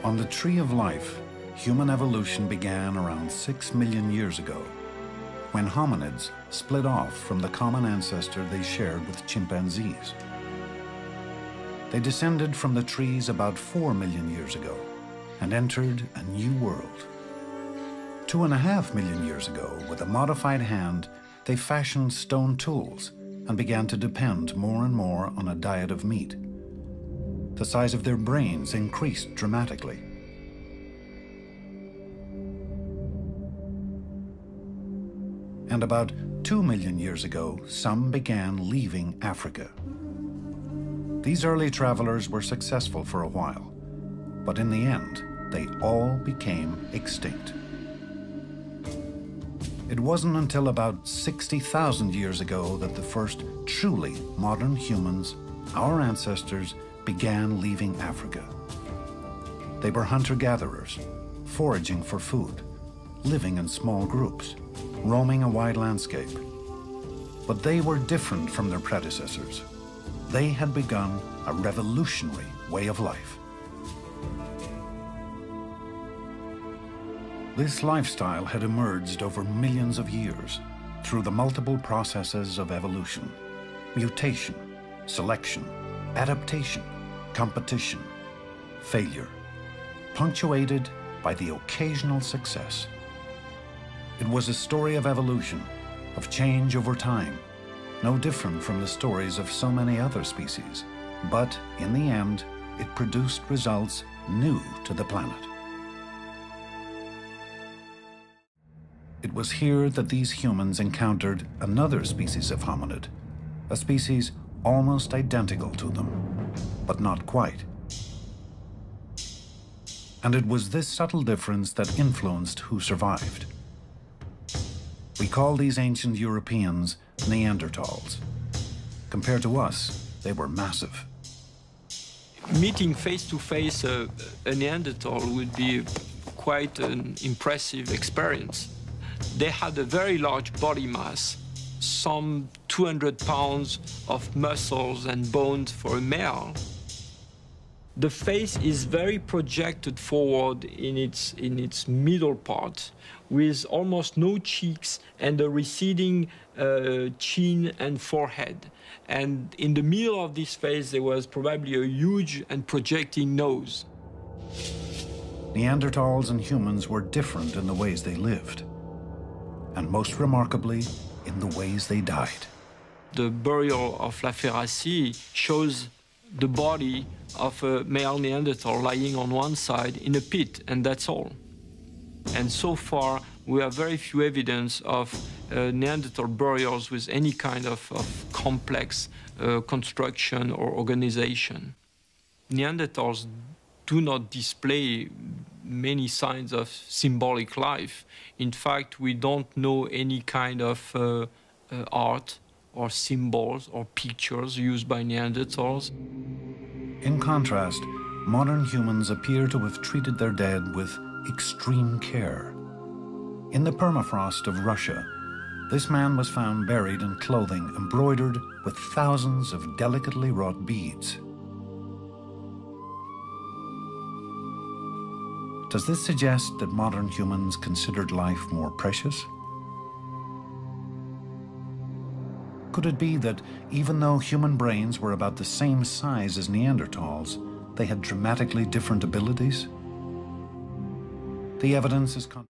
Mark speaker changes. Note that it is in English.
Speaker 1: On the tree of life, human evolution began around 6 million years ago, when hominids split off from the common ancestor they shared with chimpanzees. They descended from the trees about 4 million years ago and entered a new world. 2.5 million years ago, with a modified hand, they fashioned stone tools and began to depend more and more on a diet of meat. The size of their brains increased dramatically. And about 2 million years ago, some began leaving Africa. These early travelers were successful for a while, but in the end, they all became extinct. It wasn't until about 60,000 years ago that the first truly modern humans, our ancestors, began leaving Africa. They were hunter-gatherers, foraging for food, living in small groups, roaming a wide landscape. But they were different from their predecessors. They had begun a revolutionary way of life. This lifestyle had emerged over millions of years through the multiple processes of evolution: mutation, selection, adaptation, competition, failure, punctuated by the occasional success. It was a story of evolution, of change over time, no different from the stories of so many other species. But in the end, it produced results new to the planet. It was here that these humans encountered another species of hominid, a species almost identical to them, but not quite. And it was this subtle difference that influenced who survived. We call these ancient Europeans Neanderthals. Compared to us, they were massive.
Speaker 2: Meeting face-to-face a Neanderthal would be quite an impressive experience. They had a very large body mass, some 200 pounds of muscles and bones for a male. The face is very projected forward in its middle part, with almost no cheeks and a receding chin and forehead. And in the middle of this face, there was probably a huge and projecting nose.
Speaker 1: Neanderthals and humans were different in the ways they lived, and most remarkably, in the ways they died.
Speaker 2: The burial of La Ferracie shows the body of a male Neanderthal lying on one side in a pit, and that's all. And so far, we have very few evidence of Neanderthal burials with any kind of complex construction or organization. Neanderthals do not display many signs of symbolic life. In fact, we don't know any kind of art or symbols or pictures used by Neanderthals.
Speaker 1: In contrast, modern humans appear to have treated their dead with extreme care. In the permafrost of Russia, this man was found buried in clothing embroidered with thousands of delicately wrought beads. Does this suggest that modern humans considered life more precious? Could it be that even though human brains were about the same size as Neanderthals, they had dramatically different abilities? The evidence is